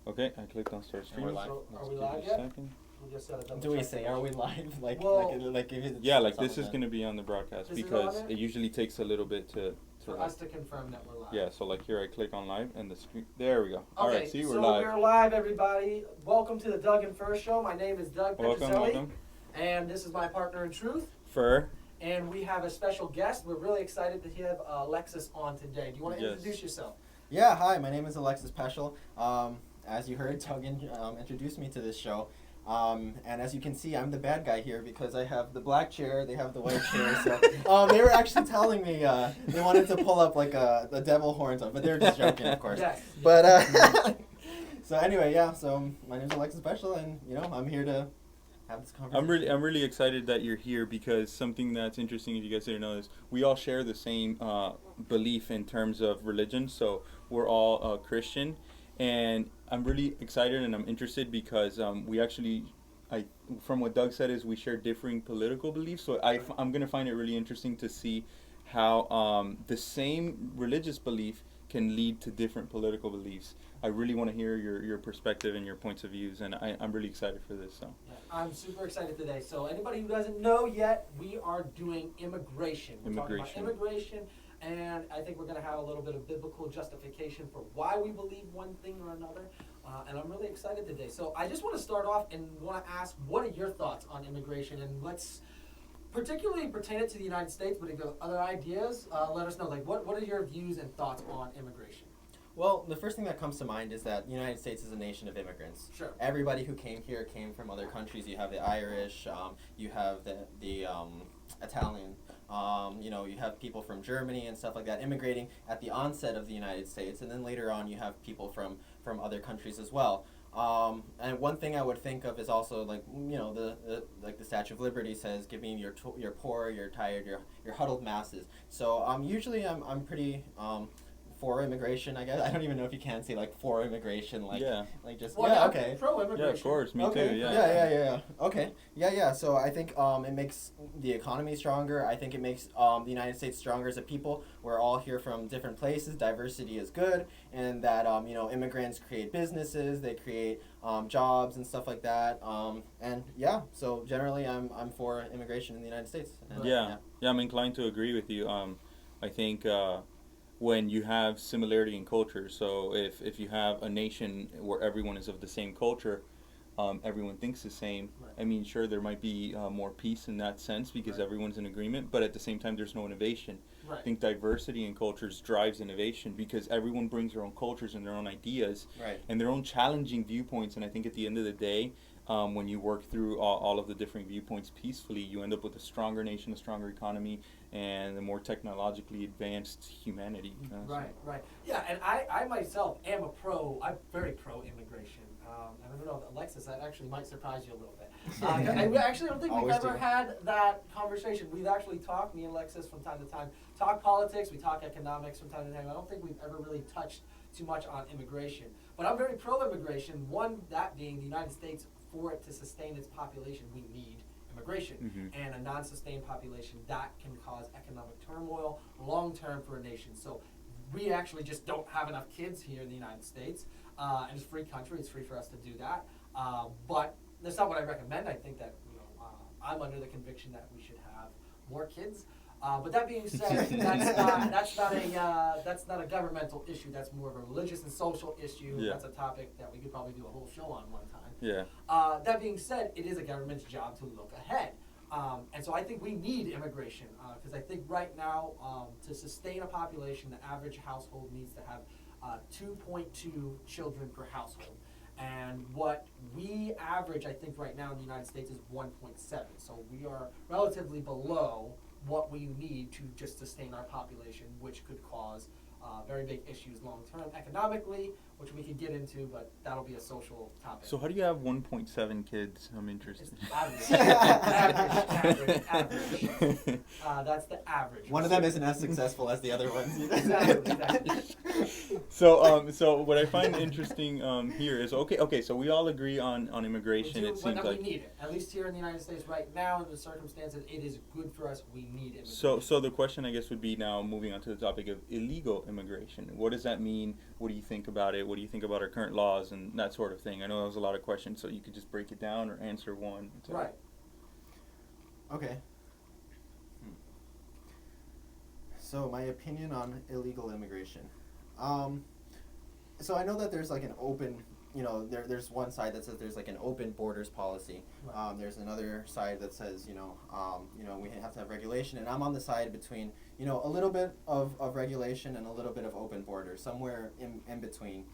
Okay, I clicked on start stream. We're live. So, Let's are we give it live a yet? second. We just gotta double Do we check say, that. are we live? Well, Like if it's Yeah, like something this is that- gonna be on the broadcast Is it because on it there? usually takes a little bit to For like, us to confirm that we're live. yeah. So like here I click on live and the screen. There we go. Okay, All right, see we're so live. we're live, everybody. Welcome to the Doug and Fur Show. My name is Doug Welcome, Petroselli, welcome. and this is my partner in truth. Fur. And we have a special guest. We're really excited to have Alexis on today. Do you want to Yes. introduce yourself? Yeah, hi, my name is Alexis Paschall. As you heard, Tugin introduced me to this show. And as you can see, I'm the bad guy here because I have the black chair, they have the white chair. So they were actually telling me they wanted to pull up like the devil horns on, but they were just joking, of course. Yes. But so anyway, yeah. So my name is Alexis Paschall, and I'm here to have this conversation. I'm really excited that you're here because something that's interesting, if you guys didn't know, is we all share the same belief in terms of religion. So we're all Christian, and I'm really excited and I'm interested because we actually, from what Doug said, is we share differing political beliefs. So I'm gonna find it really interesting to see how the same religious belief can lead to different political beliefs. I really want to hear your perspective and your points of views, and I'm really excited for this. So. Yeah, I'm super excited today. So anybody who doesn't know yet, we are doing immigration. We're talking about immigration, and I think we're going to have a little bit of biblical justification for why we believe one thing or another. And I'm really excited today. So I just want to start off and want to ask, what are your thoughts on immigration? And let's particularly pertain it to the United States, but if you have other ideas, let us know. Like, what are your views and thoughts on immigration? Well, the first thing that comes to mind is that the United States is a nation of immigrants. Sure. Everybody who came here came from other countries. You have the Irish, you have the Italian, you have people from Germany and stuff like that immigrating at the onset of the United States, and then later on you have people from other countries as well. And one thing I would think of is also like the Statue of Liberty says, "Give me your poor, your tired, your huddled masses." So usually I'm pretty for immigration, I guess. I don't even know if you can say like for immigration, like Yeah. like just Well, yeah, I'm okay. pro-immigration. Yeah, of course, me Okay. too. Yeah. Yeah. Okay. Yeah. So I think it makes the economy stronger. I think it makes the United States stronger as a people. We're all here from different places. Diversity is good, and that immigrants create businesses. They create jobs and stuff like that. And yeah, so generally I'm for immigration in the United States. And, Yeah, I'm inclined to agree with you. I think when you have similarity in culture, so if you have a nation where everyone is of the same culture, everyone thinks the same. Right. I mean, sure, there might be more peace in that sense because Right. everyone's in agreement, but at the same time, there's no innovation. Right. I think diversity in cultures drives innovation because everyone brings their own cultures and their own ideas Right. and their own challenging viewpoints. And I think at the end of the day, when you work through all of the different viewpoints peacefully, you end up with a stronger nation, a stronger economy, and a more technologically advanced humanity. You know, so. Right. Yeah, and I myself am I'm very pro-immigration. I don't know, Alexis, that actually might surprise you a little bit. I actually don't think we've Always ever do. had that conversation. We've actually talked, me and Alexis, from time to time, talk politics, we talk economics from time to time. I don't think we've ever really touched too much on immigration. But I'm very pro-immigration, one, that being the United States, for it to sustain its population, we need immigration. Mhm. And a non-sustained population, that can cause economic turmoil long-term for a nation. So we actually just don't have enough kids here in the United States. And it's a free country, it's free for us to do that. But that's not what I recommend. I think that I'm under the conviction that we should have more kids. But that being said, that's not a governmental issue. That's more of a religious and social issue. Yeah. That's a topic that we could probably do a whole show on one time. Yeah. That being said, it is a government's job to look ahead. And so I think we need immigration because I think right now to sustain a population, the average household needs to have 2.2 children per household. And what we average, I think, right now in the United States is 1.7. So we are relatively below what we need to just sustain our population, which could cause very big issues long term economically, which we could get into, but that'll be a social topic. So how do you have 1.7 kids? I'm interested. It's average. That's the average. One of them isn't as successful as the other ones. Exactly. So what I find interesting here is okay. So we all agree on immigration. It seems we like need it. At least here in the United States right now, in the circumstances, it is good for us. We need it. so the question I guess would be now moving on to the topic of illegal immigration. What does that mean? What do you think about it? what do you think about our current laws and that sort of thing. I know that was a lot of questions, so you could just break it down or answer one. So. Right. Okay. So my opinion on illegal immigration. So I know that there's like an open, there's one side that says there's like an open borders policy. Right. There's another side that says, we have to have regulation, and I'm on the side between, a little bit of regulation and a little bit of open borders, somewhere in between.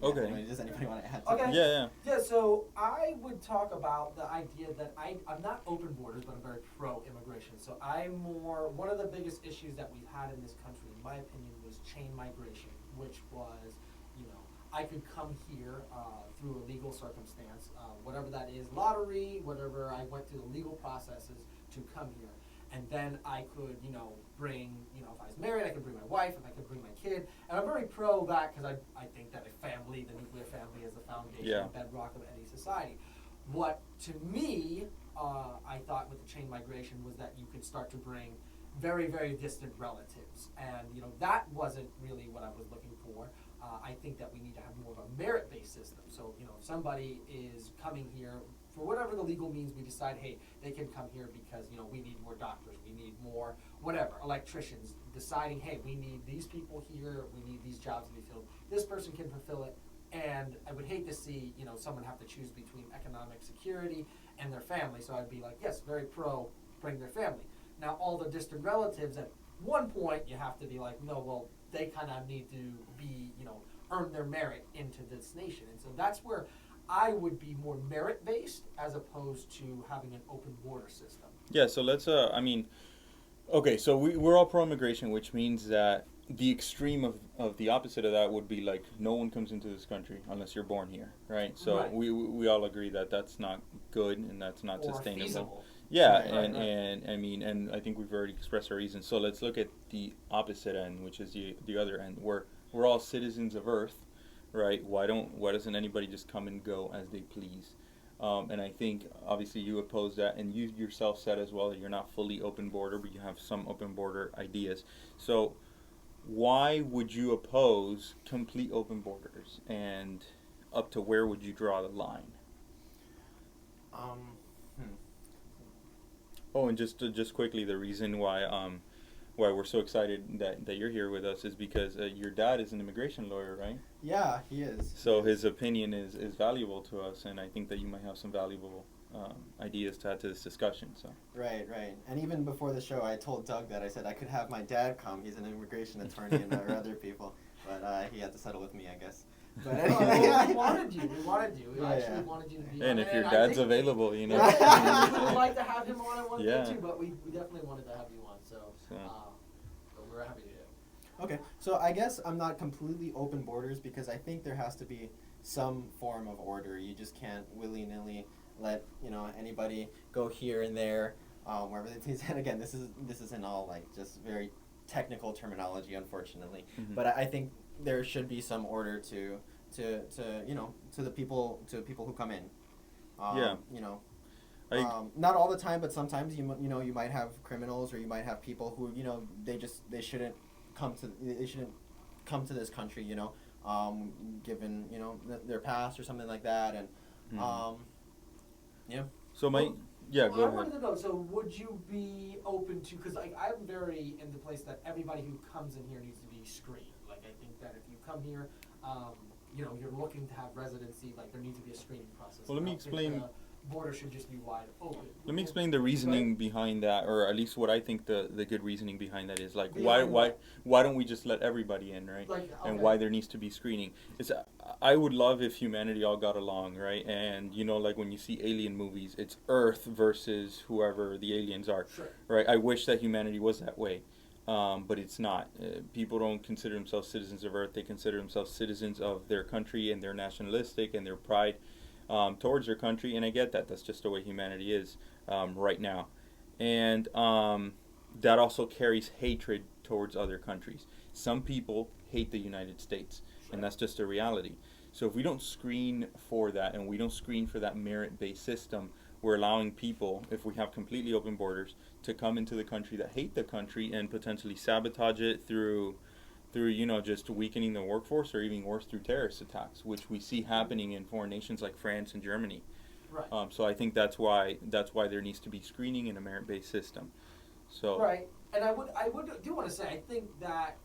Okay. Does anybody want to add to Okay. that? Yeah. Yeah, so I would talk about the idea that I'm not open borders, but I'm very pro-immigration. So one of the biggest issues that we've had in this country, in my opinion, was chain migration, which was, I could come here through a legal circumstance, whatever that is, lottery, whatever, I went through the legal processes to come here. And then I could, bring, if I was married, I could bring my wife, if I could bring my kid. And I'm very pro that because I think that a family, the nuclear family, is the foundation and bedrock of any society. What, to me, I thought with the chain migration was that you could start to bring very, very distant relatives. And, that wasn't really what I was looking for. I think that we need to have more of a merit-based system. So, if somebody is coming here, for whatever the legal means, we decide, hey, they can come here because, we need more doctors, we need more, whatever, electricians, deciding, hey, we need these people here, we need these jobs to be filled. This person can fulfill it, and I would hate to see, someone have to choose between economic security and their family. So I'd be like, yes, very pro, bring their family. Now, all the distant relatives, at one point, you have to be like, no, well, they kind of need to be, earn their merit into this nation. And so that's where I would be more merit-based as opposed to having an open border system. Yeah, so let's, okay, so we're all pro-immigration, which means that the extreme of the opposite of that would be like no one comes into this country unless you're born here, right? So Right. we all agree that that's not good and that's not Or sustainable. feasible. Yeah, Right, and, right. and I mean, and I think we've already expressed our reasons. So let's look at the opposite end, which is the other end. We're all citizens of Earth, right? Why doesn't anybody just come and go as they please? And I think obviously you oppose that, and you yourself said as well that you're not fully open border, but you have some open border ideas. So why would you oppose complete open borders, and up to where would you draw the line? Oh, and just quickly, the reason why we're so excited that you're here with us is because your dad is an immigration lawyer, right? Yeah, he is. So his opinion is valuable to us, and I think that you might have some valuable ideas to add to this discussion. So. Right. And even before the show, I told Doug that I said I could have my dad come. He's an immigration attorney and or other people, but he had to settle with me, I guess. But We wanted you. We Yeah, actually yeah. wanted you to be And on. if your I dad's think available, we would like to have him on at one Yeah. day too, but we definitely wanted to have you on. So but we're happy to do it. Okay, so I guess I'm not completely open borders because I think there has to be some form of order. You just can't willy-nilly let anybody go here and there wherever they please. And again, this isn't all like just very technical terminology, unfortunately. Mhm. But I think there should be some order to the people who come in. Yeah. Not all the time, but sometimes you might have criminals or you might have people who they shouldn't come to this country, given their past or something like that, and yeah. So Well, go I ahead. wanted to know, so would you be open to, because I'm very in the place that everybody who comes in here needs to be screened. Like, I think that if you come here, you're looking to have residency, like, there needs to be a screening process. Well, let me I don't think explain- the border should just be wide open. Let me explain the reasoning behind that, or at least what I think the good reasoning behind that is. Like, Behind why don't we just let everybody in, right? Like, And okay. why there needs to be screening. I would love if humanity all got along, right? And like when you see alien movies, it's Earth versus whoever the aliens are, Sure. right? I wish that humanity was that way, but it's not. People don't consider themselves citizens of Earth. They consider themselves citizens of their country, and they're nationalistic and their pride towards their country. And I get that. That's just the way humanity is right now. And that also carries hatred towards other countries. Some people hate the United States, and that's just a reality. So if we don't screen for that, and we don't screen for that merit-based system, we're allowing people, if we have completely open borders, to come into the country that hate the country and potentially sabotage it through through just weakening the workforce, or even worse through terrorist attacks, which we see happening in foreign nations like France and Germany. Right. So I think that's why there needs to be screening in a merit-based system. So Right, and do want to say, I think that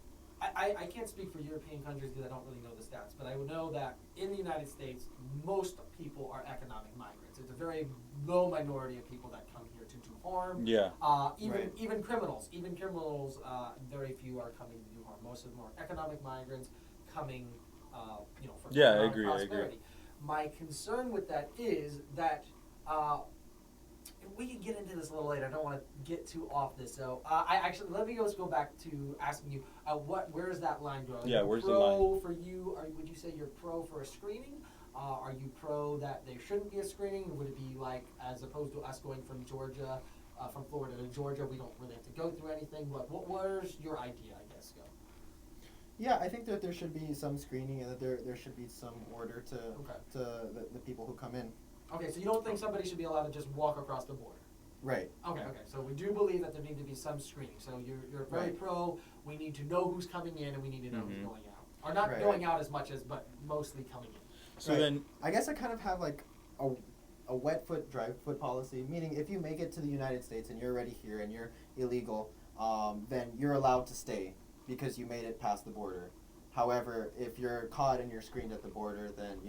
I can't speak for European countries because I don't really know the stats, but I would know that in the United States, most people are economic migrants. It's a very low minority of people that come here to do harm. yeah, Even criminals, very few are coming to do harm. Most of them are economic migrants coming, for Yeah, I economic agree, I agree. prosperity. My concern with that is that. We can get into this a little later. I don't want to get too off this. So, let me just go back to asking you, where does that line go? Yeah, where's the pro line? for you? Would you say you're pro for a screening? Are you pro that there shouldn't be a screening? Would it be like, as opposed to us going from Florida to Georgia, we don't really have to go through anything? Where's your idea, I guess, go? Yeah, I think that there should be some screening and that there should be some order to the people who come in. Okay, so you don't think somebody should be allowed to just walk across the border? Right. Okay. So we do believe that there need to be some screening. So you're very Right. pro. We need to know who's coming in, and we need to know who's Mhm. going out, or not Right. going out as much as, but mostly coming in. So Right. then, I guess I kind of have like a wet foot, dry foot policy, meaning if you make it to the United States and you're already here and you're illegal, then you're allowed to stay because you made it past the border. However, if you're caught and you're screened at the border, then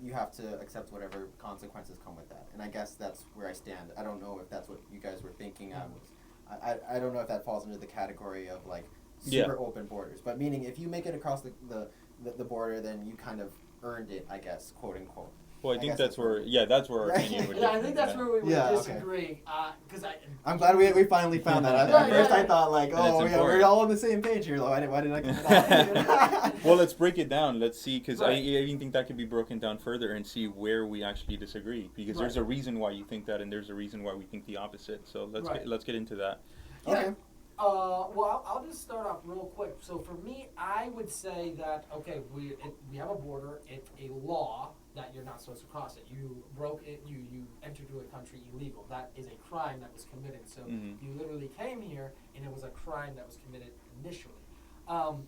you have to accept whatever consequences come with that. And I guess that's where I stand. I don't know if that's what you guys were thinking. I don't know if that falls into the category of like super open borders, but meaning if you make it across the border, then you kind of earned it, I guess, quote unquote. well, I think guess that's where our Right. opinion would Yeah, I differ. think that's where we would Yeah, okay. disagree. Because I'm glad we finally found that. At first I thought like, And it's oh yeah, important. we're all on the same page here. Like, why didn't I come it out? Well, let's break it down. Let's see, because I Right. even think that could be broken down further and see where we actually disagree. Because there's Right. a reason why you think that, and there's a reason why we think the opposite. So Right. let's get into that. Yeah. Okay. Well, I'll just start off real quick. So for me, I would say that, okay, we have a border. It's a law that you're not supposed to cross it. You broke it. You entered into a country illegal. That is a crime that was committed. So Mhm. you literally came here, and it was a crime that was committed initially.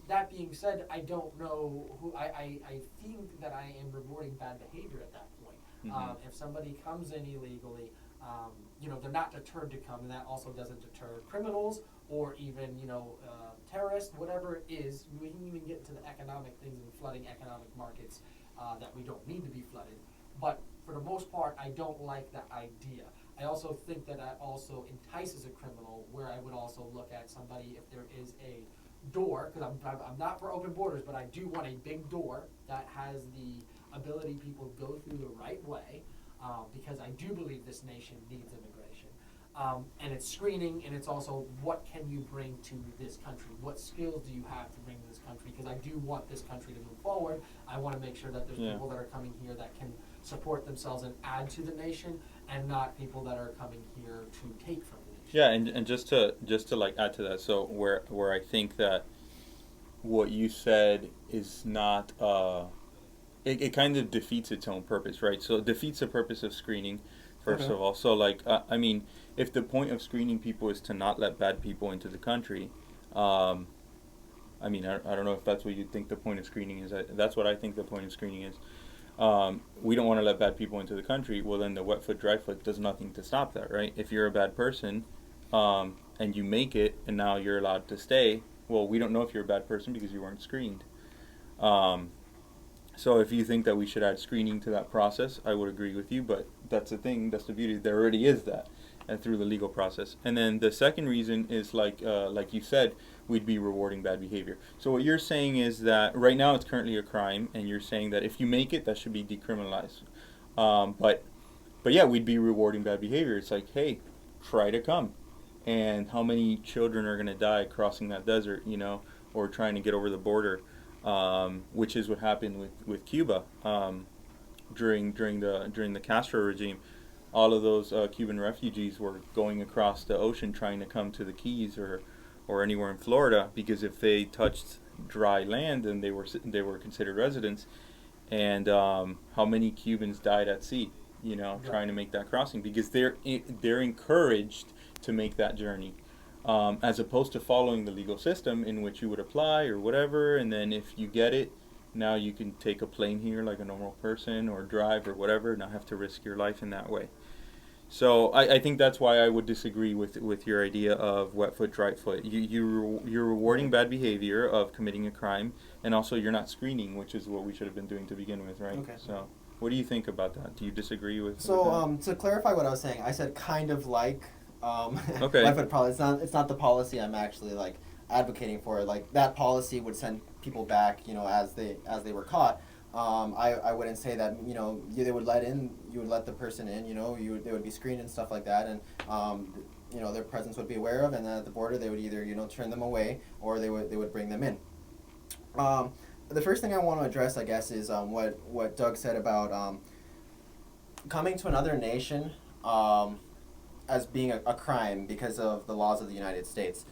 That being said, I don't know who. I think that I am rewarding bad behavior at that point. Mhm. If somebody comes in illegally, they're not deterred to come, and that also doesn't deter criminals or even, terrorists, whatever it is. We can even get into the economic things and flooding economic markets that we don't need to be flooded. But for the most part, I don't like that idea. I also think that also entices a criminal, where I would also look at somebody if there is a door, because I'm not for open borders, but I do want a big door that has the ability people to go through the right way, because I do believe this nation needs immigration. And it's screening, and it's also what can you bring to this country? What skills do you have to bring to this country? Because I do want this country to move forward. I want to make sure that there's people that are coming here that can support themselves and add to the nation, and not people that are coming here to take from the nation. Yeah, and just to like add to that, so where I think that what you said is not it kind of defeats its own purpose, right? So it defeats the purpose of screening, first Okay. of all. So like I mean, if the point of screening people is to not let bad people into the country, I mean, I don't know if that's what you think the point of screening is. That's what I think the point of screening is. We don't want to let bad people into the country. Well, then the wet foot, dry foot does nothing to stop that, right? If you're a bad person and you make it and now you're allowed to stay, well, we don't know if you're a bad person because you weren't screened. So if you think that we should add screening to that process, I would agree with you, but that's the thing, that's the beauty. There already is that, and through the legal process. And then the second reason is like you said, we'd be rewarding bad behavior. So what you're saying is that right now it's currently a crime, and you're saying that if you make it, that should be decriminalized. But yeah, we'd be rewarding bad behavior. It's like, hey, try to come. And how many children are going to die crossing that desert, or trying to get over the border, which is what happened with Cuba during the Castro regime. All of those Cuban refugees were going across the ocean trying to come to the Keys or anywhere in Florida, because if they touched dry land, then they were considered residents. And how many Cubans died at sea, trying to make that crossing, because they're encouraged to make that journey. as opposed to following the legal system in which you would apply or whatever, and then if you get it, now you can take a plane here like a normal person or drive or whatever, not have to risk your life in that way. So I think that's why I would disagree with your idea of wet foot, dry foot. You're rewarding bad behavior of committing a crime, and also you're not screening, which is what we should have been doing to begin with, right? Okay. So what do you think about that? Do you disagree with So to clarify what I was saying, I said kind of like Okay. wet foot policy. It's not the policy I'm actually like advocating for. Like that policy would send people back, you know, as they were caught. I wouldn't say that, you know, they would you would let the person in, you know, they would be screened and stuff like that, and you know, their presence would be aware of, and then at the border they would either, you know, turn them away or they would bring them in. The first thing I want to address, I guess, is what Doug said about coming to another nation as being a crime because of the laws of the United States.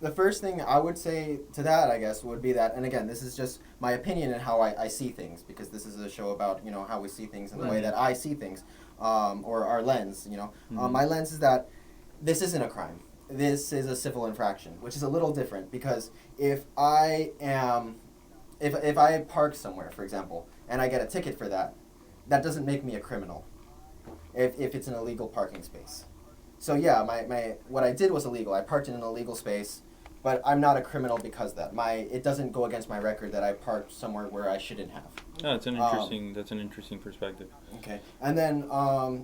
The first thing I would say to that, I guess, would be that, and again, this is just my opinion and how I see things, because this is a show about, you know, how we see things and the way that I see things, or our lens, you know. My lens is that this isn't a crime. This is a civil infraction, which is a little different, because if I park somewhere, for example, and I get a ticket for that, that doesn't make me a criminal if it's an illegal parking space. So yeah, my what I did was illegal. I parked in an illegal space, but I'm not a criminal because of that. It doesn't go against my record that I parked somewhere where I shouldn't have. No, that's an interesting perspective. Okay, and then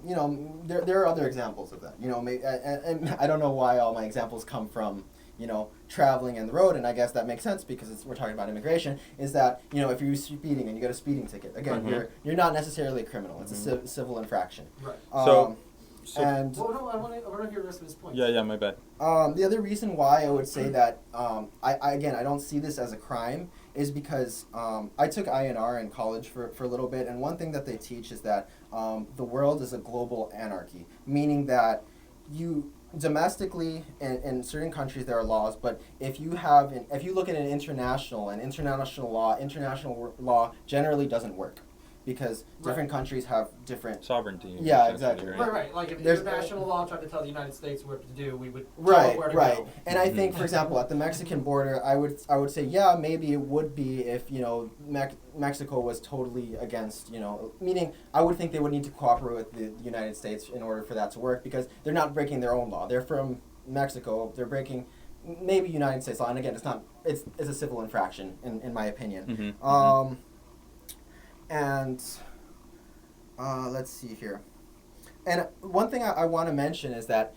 you know, there are other examples of that. You know, and I don't know why all my examples come from, you know, traveling and the road, and I guess that makes sense because we're talking about immigration. Is that, you know, if you're speeding and you get a speeding ticket, again, you're not necessarily a criminal. It's a civil infraction. Right. And well, no, I want to hear the rest of his point. Yeah, my bad. The other reason why I would say that I don't see this as a crime is because I took INR in college for a little bit, and one thing that they teach is that the world is a global anarchy, meaning that you domestically in certain countries there are laws, but if you look at international law generally doesn't work. Because different countries have different sovereignty. Yeah, exactly. Right. Like if international law tried to tell the United States what to do, we would tell right, it where to right. go. And I think, for example, at the Mexican border, I would say, yeah, maybe it would be if, you know, Mexico was totally against, you know, meaning I would think they would need to cooperate with the United States in order for that to work, because they're not breaking their own law. They're from Mexico. They're breaking maybe United States law, and again, it's a civil infraction in my opinion. And let's see here. And one thing I want to mention is that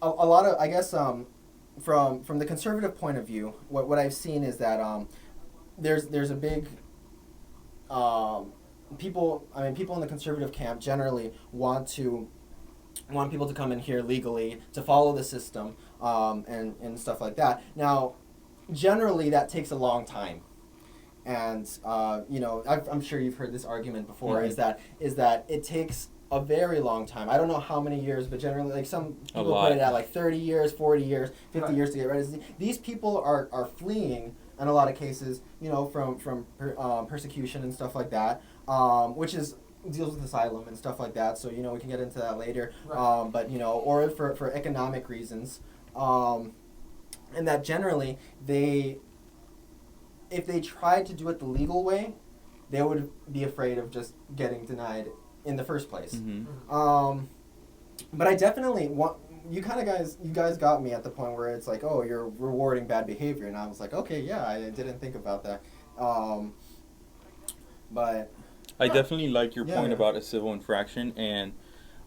a lot of, I guess, from the conservative point of view, what I've seen is that there's a big people in the conservative camp generally want people to come in here legally, to follow the system, and stuff like that. Now, generally that takes a long time. And you know, I'm sure you've heard this argument before. Is that it takes a very long time. I don't know how many years, but generally, like some people put it at like 30 years, 40 years, 50 years to get residency. These people are fleeing in a lot of cases, you know, from persecution and stuff like that, which deals with asylum and stuff like that. So, you know, we can get into that later. But you know, or for economic reasons, and that generally if they tried to do it the legal way, they would be afraid of just getting denied in the first place. But I definitely want, you guys got me at the point where it's like, oh, you're rewarding bad behavior, and I was like, okay, yeah, I didn't think about that. But I definitely like your point about a civil infraction, and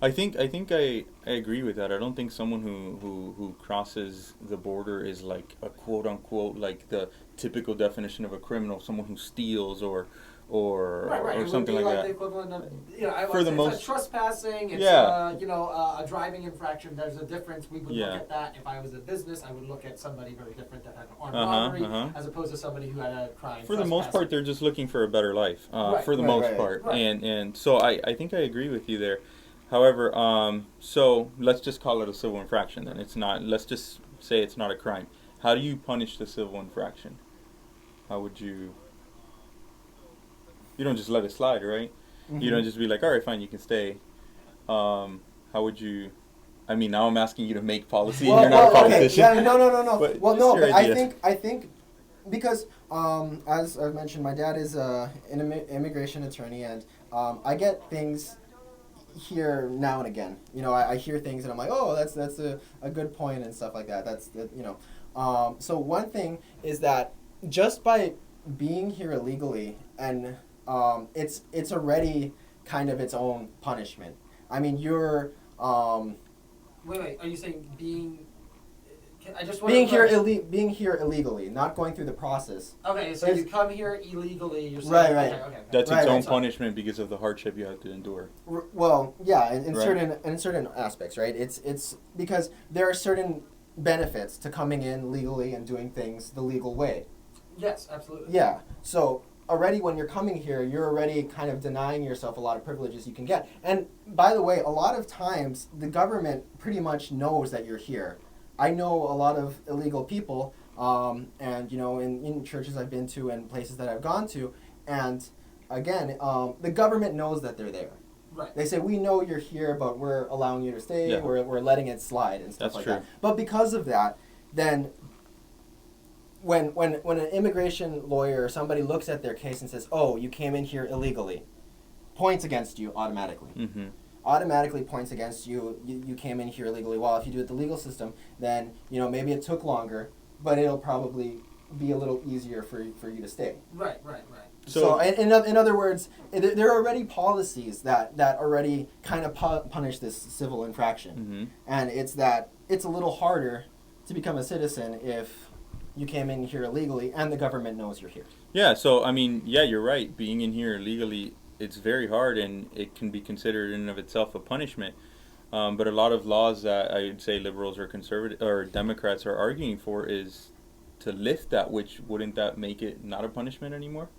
I think I agree with that. I don't think someone who crosses the border is like a quote unquote like the typical definition of a criminal, someone who steals or something like that. The equivalent of, you know, it's trespassing. It's you know, a driving infraction. There's a difference. We would look at that. If I was a business, I would look at somebody very different that had an armed robbery as opposed to somebody who had a crime. For the most part, they're just looking for a better life. For the most part, and so I think I agree with you there. However, so let's just call it a civil infraction then. It's not. Let's just say it's not a crime. How do you punish the civil infraction? How would you? You don't just let it slide, right? You don't just be like, all right, fine, you can stay. How would you I mean, now I'm asking you to make policy, Well, and you're not a okay, politician. yeah, no. But Well, just no, your but idea. I think because as I've mentioned, my dad is an immigration attorney, and I get things here now and again. You know, I hear things and I'm like, oh, that's a good point and stuff like that. So one thing is that just by being here illegally, and it's already kind of its own punishment. I mean, you're Wait. Are you saying being? I just want being here illegally, not going through the process. Okay, so It's- you come here illegally. You're saying, Right. Okay. That's Right, its own right. punishment because of the hardship you have to endure. Well, yeah, in Right. certain aspects, right? It's because there are certain benefits to coming in legally and doing things the legal way. Yes, absolutely. Yeah. So already when you're coming here, you're already kind of denying yourself a lot of privileges you can get. And by the way, a lot of times the government pretty much knows that you're here. I know a lot of illegal people, and you know, in churches I've been to and places that I've gone to, and again, the government knows that they're there. Right. They say, we know you're here, but we're allowing you to stay. Yeah. We're letting it slide and stuff That's like true. that. But because of that, then when an immigration lawyer or somebody looks at their case and says, oh, you came in here illegally, points against you automatically. Mm-hmm. Automatically points against you. You came in here illegally. Well, if you do it the legal system, then you know maybe it took longer, but it'll probably be a little easier for you to stay. Right. So in other words, there are already policies that already kind of punish this civil infraction, Mm-hmm. and it's a little harder to become a citizen if you came in here illegally and the government knows you're here. Yeah, so I mean, yeah, you're right. Being in here illegally, it's very hard, and it can be considered in and of itself a punishment. But a lot of laws that I would say liberals or conservative or Democrats are arguing for is to lift that, which wouldn't that make it not a punishment anymore?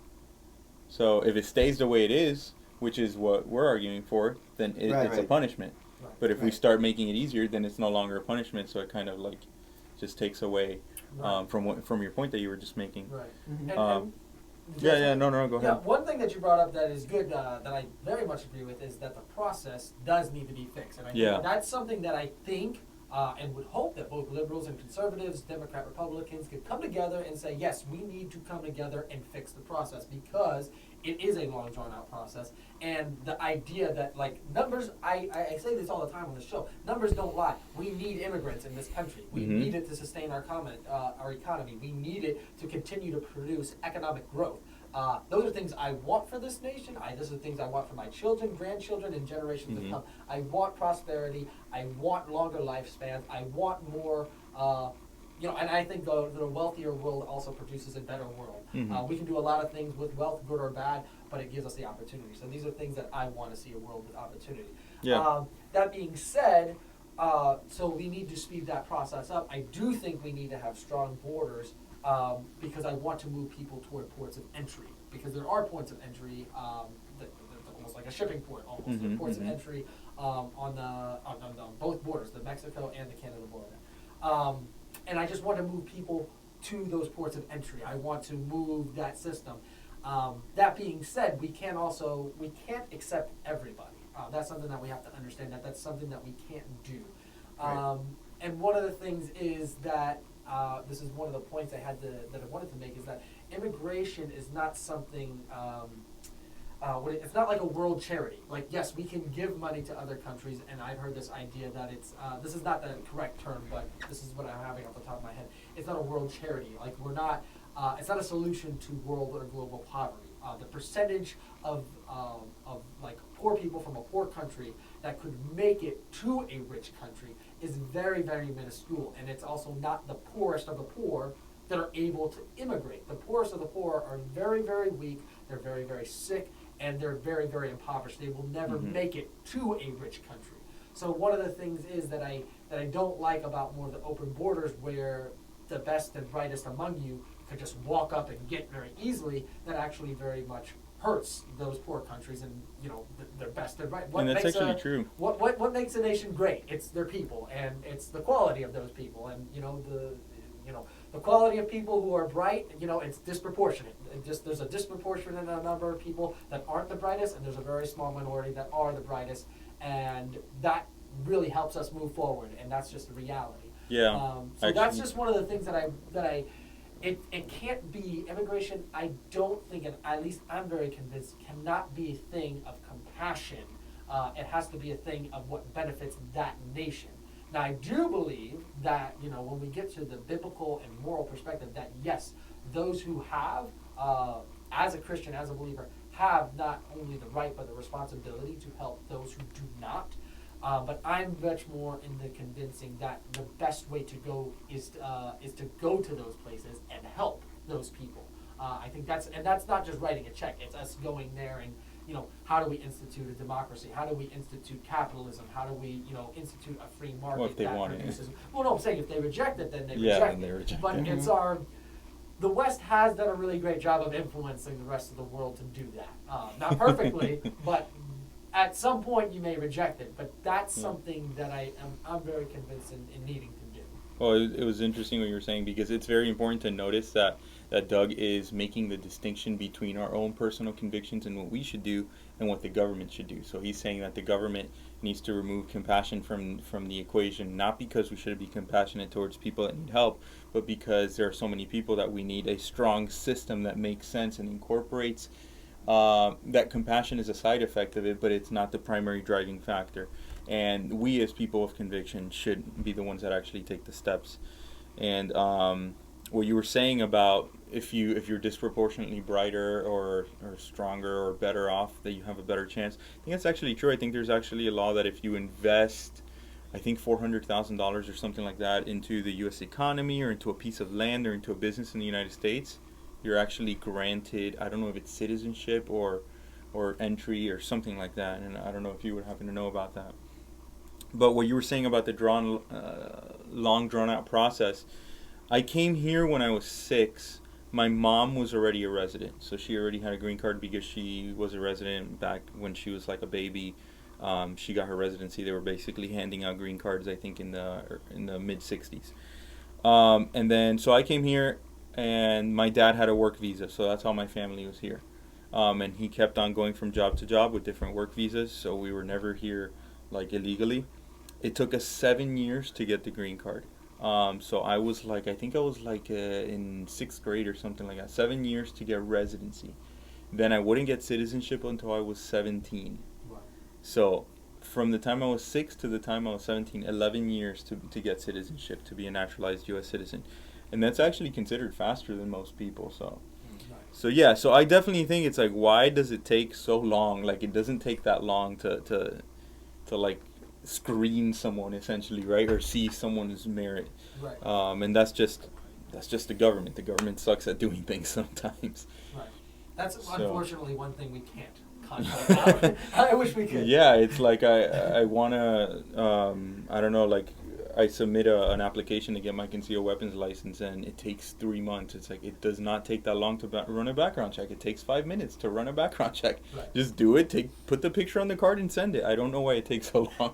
So if it stays the way it is, which is what we're arguing for, then it's a Right. punishment. Right. But if we Right. start making it easier, then it's no longer a punishment. So it kind of like just takes away Right. from your point that you were just making. Right. Mhm. And Yeah, no, go Yeah, ahead. one thing that you brought up that is good, that I very much agree with, is that the process does need to be fixed. And I Yeah. think that's something that I think and would hope that both liberals and conservatives, Democrat, Republicans could come together and say, yes, we need to come together and fix the process, because it is a long, drawn-out process. And the idea that, like, numbers, I say this all the time on the show, numbers don't lie. We need immigrants in this country. We Mhm. need it to sustain our economy. We need it to continue to produce economic growth. Those are things I want for this nation. Those are things I want for my children, grandchildren, and generations Mhm. to come. I want prosperity. I want longer lifespans. I want more, and I think the wealthier world also produces a better world. Mhm. We can do a lot of things with wealth, good or bad, but it gives us the opportunity. So these are things that I want to see a world with opportunity. Yeah. That being said, so we need to speed that process up. I do think we need to have strong borders, because I want to move people toward ports of entry, because there are points of entry that almost like a shipping port, almost. There are Mhm, ports mhm. of entry on both borders, the Mexico and the Canada border. And I just want to move people to those ports of entry. I want to move that system. That being said, we can't accept everybody. That's something that we have to understand. That's something that we can't do. Right. And one of the things is that this is one of the points that I wanted to make, is that immigration is not something. It's not like a world charity. Like, yes, we can give money to other countries, and I've heard this idea that this is not the correct term, but this is what I'm having off the top of my head. It's not a world charity. Like, it's not a solution to world or global poverty. The percentage of like poor people from a poor country that could make it to a rich country is very, very minuscule, and it's also not the poorest of the poor that are able to immigrate. The poorest of the poor are very, very weak. They're very, very sick, and they're very, very impoverished. They will never Mhm. make it to a rich country. So one of the things is that I don't like about more of the open borders, where the best and brightest among you could just walk up and get very easily, that actually very much hurts those poor countries, and their best and bright. And that's actually true. What makes a nation great? It's their people, and it's the quality of those people, and the quality of people who are bright. It's disproportionate. There's a disproportionate number of people that aren't the brightest, and there's a very small minority that are the brightest, and that really helps us move forward, and that's just the reality. Yeah. So that's just one of the things it can't be, immigration, I don't think, and at least I'm very convinced, cannot be a thing of compassion. It has to be a thing of what benefits that nation. Now, I do believe that, when we get to the biblical and moral perspective, that yes, those who have, as a Christian, as a believer, have not only the right but the responsibility to help those who do not. But I'm much more in the convincing that the best way to go is to go to those places and help those people. I think that's not just writing a check. It's us going there and, how do we institute a democracy? How do we institute capitalism? How do we, institute a free market? Well, if they want it. Well, no, I'm saying if they reject it, then they Yeah, reject then they it. reject But it. it's the West has done a really great job of influencing the rest of the world to do that. Not perfectly, but at some point you may reject it. But that's something that I'm very convinced in needing to do. Well, it was interesting what you were saying, because it's very important to notice that Doug is making the distinction between our own personal convictions and what we should do and what the government should do. So he's saying that the government needs to remove compassion from the equation, not because we should be compassionate towards people that need help, but because there are so many people that we need a strong system that makes sense and incorporates that compassion is a side effect of it, but it's not the primary driving factor. And we as people of conviction should be the ones that actually take the steps. And what you were saying about if you're disproportionately brighter or stronger or better off, that you have a better chance, I think that's actually true. I think there's actually a law that if you invest, I think $400,000 or something like that into the U.S. economy or into a piece of land or into a business in the United States, you're actually granted, I don't know if it's citizenship or entry or something like that, and I don't know if you would happen to know about that. But what you were saying about the long drawn out process, I came here when I was 6. My mom was already a resident, so she already had a green card because she was a resident back when she was like a baby. She got her residency. They were basically handing out green cards, I think, in the mid 60s. And then so I came here, and my dad had a work visa, so that's how my family was here. And he kept on going from job to job with different work visas, so we were never here like illegally. It took us 7 years to get the green card. So I was like, I think I was like in 6th grade or something like that. 7 years to get residency. Then I wouldn't get citizenship until I was 17. Right. So from the time I was 6 to the time I was 17, 11 years to get citizenship, to be a naturalized U.S. citizen. And that's actually considered faster than most people. So yeah, so I definitely think it's like, why does it take so long? Like, it doesn't take that long to like screen someone, essentially, right? Or see someone's merit. Right. And that's just the government. The government sucks at doing things sometimes. Right. That's So- unfortunately one thing we can't control out. I wish we could. Yeah, it's like I want to, I don't know, like I submit an application to get my concealed weapons license, and it takes 3 months. It's like, it does not take that long to run a background check. It takes 5 minutes to run a background check. Right. Just do it, put the picture on the card and send it. I don't know why it takes so long.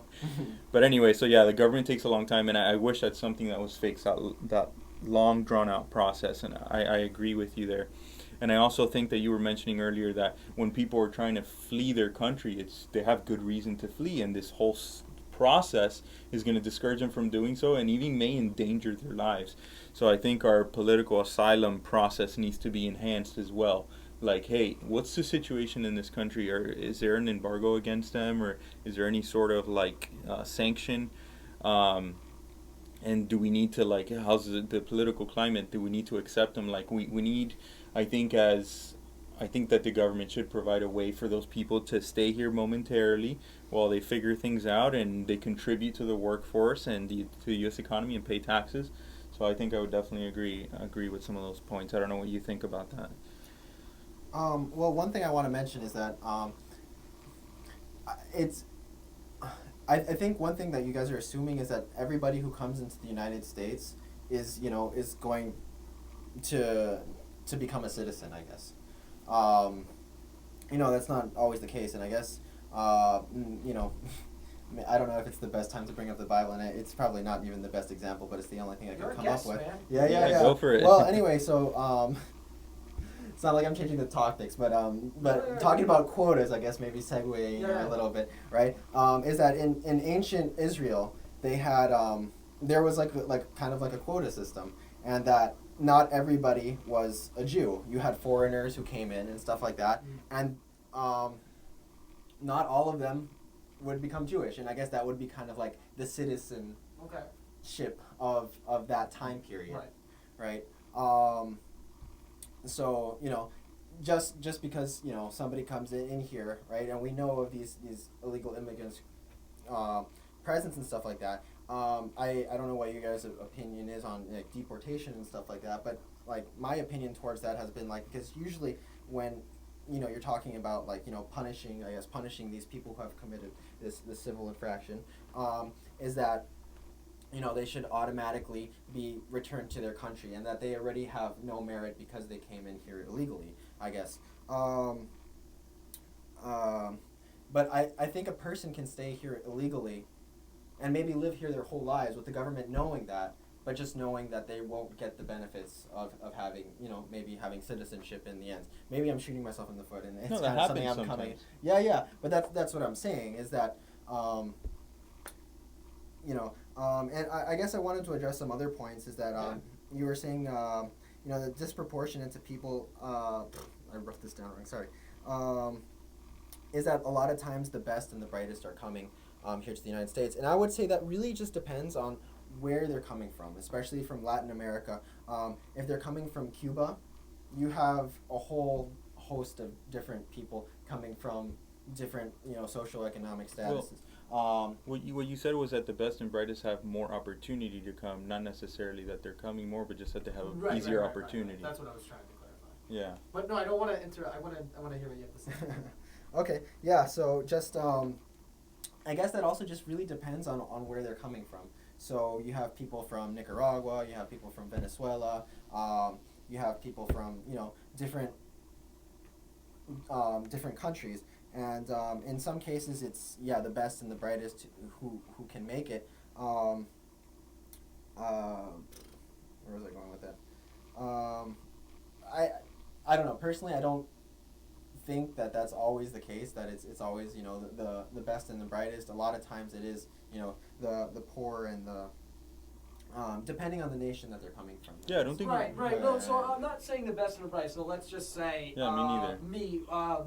But anyway, so yeah, the government takes a long time, and I wish that's something that was fixed, that long drawn out process, and I agree with you there. And I also think that you were mentioning earlier that when people are trying to flee their country, they have good reason to flee, and this whole process is going to discourage them from doing so, and even may endanger their lives. So I think our political asylum process needs to be enhanced as well. Like, hey, what's the situation in this country? Or is there an embargo against them, or is there any sort of like sanction? And do we need to, like, how's the political climate? Do we need to accept them? Like, we need, I think that the government should provide a way for those people to stay here momentarily while they figure things out and they contribute to the workforce and to the U.S. economy and pay taxes. So I think I would definitely agree with some of those points. I don't know what you think about that. Well, one thing I want to mention is that I think one thing that you guys are assuming is that everybody who comes into the United States is going to become a citizen, I guess. That's not always the case, and I guess, I don't know if it's the best time to bring up the Bible, and it's probably not even the best example, but it's the only thing I You're can a come guest, up with. man. Yeah. Go for it. Well, anyway, so it's not like I'm changing the topics, but Yeah. talking about quotas, I guess maybe segueing Yeah. a little bit, right? Is that in ancient Israel they had there was like kind of like a quota system, and that not everybody was a Jew. You had foreigners who came in and stuff like that, and not all of them would become Jewish, and I guess that would be kind of like the citizenship Okay. of that time period, Right. right? So just because somebody comes in here, right, and we know of these illegal immigrants presence and stuff like that. I don't know what you guys' opinion is on like deportation and stuff like that, but like my opinion towards that has been like, because usually when you're talking about like punishing these people who have committed this civil infraction, is that they should automatically be returned to their country, and that they already have no merit because they came in here illegally, I guess. But I think a person can stay here illegally and maybe live here their whole lives with the government knowing that, but just knowing that they won't get the benefits of having, maybe having citizenship in the end. Maybe I'm shooting myself in the foot, and it's No, that kind of something happens I'm coming. sometimes. Yeah, but that's what I'm saying is that, and I guess I wanted to address some other points. Is that you were saying, the disproportionate to people. I wrote this down wrong. Sorry. Is that a lot of times the best and the brightest are coming here to the United States, and I would say that really just depends on where they're coming from, especially from Latin America. If they're coming from Cuba, you have a whole host of different people coming from different, social economic statuses. What you said was that the best and brightest have more opportunity to come, not necessarily that they're coming more, but just that they have an easier opportunity. That's what I was trying to clarify. Yeah. But no, I don't want to interrupt. I want to hear what you have to say. Okay. Yeah. So just I guess that also just really depends on where they're coming from. So you have people from Nicaragua, you have people from Venezuela, you have people from different countries, and in some cases it's the best and the brightest who can make it. Where was I going with that? I don't know. Personally, I don't think that that's always the case, that it's always the best and the brightest. A lot of times it is the poor and the depending on the nation that they're coming from. Yeah, I don't think. Right. No, so I'm not saying the best and the brightest. So let's just say. Yeah, me neither.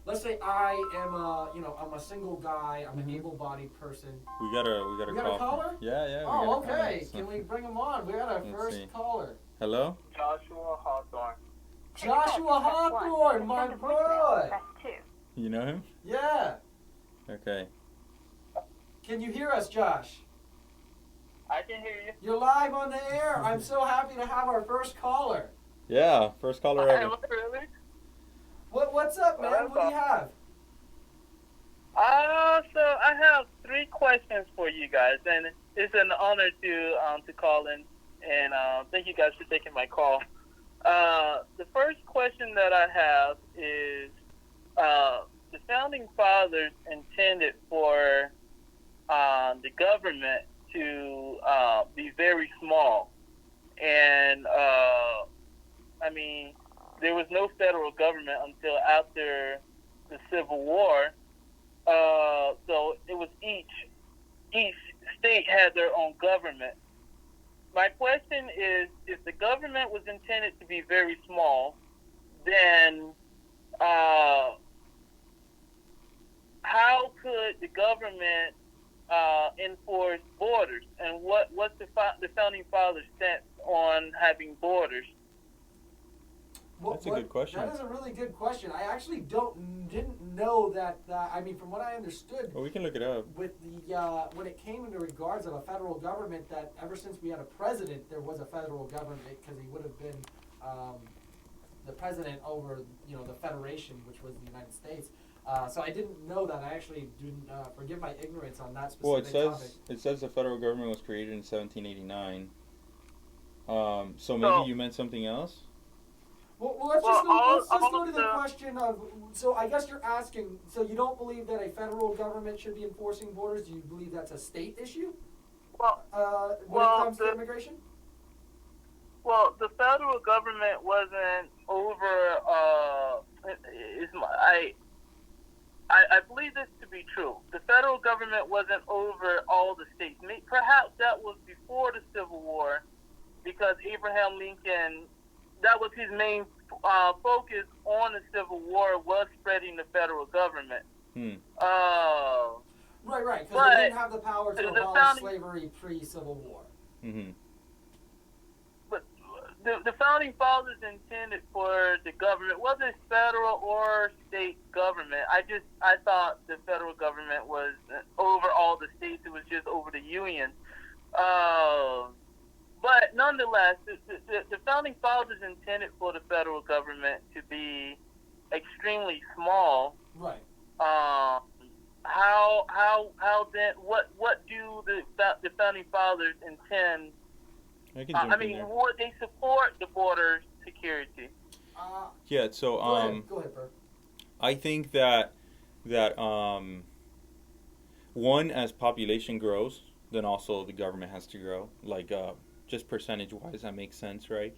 Let's say I am I'm a single guy. I'm an able-bodied person. We got a We got a caller? Yeah. Oh, okay. Can we bring him on? We got our Let's first see. caller. Hello. Joshua Hawthorne. Joshua Hawthorne, my boy. You know him? Yeah. Okay. Can you hear us, Josh? I can hear you. You're live on the air. I'm so happy to have our first caller. Yeah, first caller ever. Really? What's up, man? What do you have? So I have 3 questions for you guys, and it's an honor to call in, and thank you guys for taking my call. The first question that I have is the founding fathers intended for the government to be very small, and there was no federal government until after the Civil War. So it was each state had their own government. My question is, if the government was intended to be very small, then how could the government enforce borders? And what's the founding fathers' stance on having borders? That's a good question. That is a really good question. I actually didn't know that. From what I understood, Well, we can look it up. with the when it came into regards of a federal government, that ever since we had a president, there was a federal government, because he would have been the president over the federation, which was the United States. So I didn't know that. I actually didn't. Forgive my ignorance on that specific Well, topic. it says the federal government was created in 1789. So maybe you meant something else. Well, let's just go to the question of. So I guess you're asking. So you don't believe that a federal government should be enforcing borders? Do you believe that's a state issue? Well, when it comes to immigration? Well, the federal government wasn't over I believe this to be true. The federal government wasn't over all the states. Perhaps that was before the Civil War, because Abraham Lincoln, that was his main focus on the Civil War, was spreading the federal government. Right, because they didn't have the power to abolish slavery pre-Civil War. Mm-hmm. But the founding fathers intended for the government, whether it's federal or state government. I thought the federal government was over all the states. It was just over the Union. But nonetheless, the founding fathers intended for the federal government to be extremely small. Right. How then? What do the founding fathers intend? I mean, would they support the border security? Yeah. So Go ahead, Bert. I think that one, as population grows, then also the government has to grow. Like just percentage wise, that makes sense, right?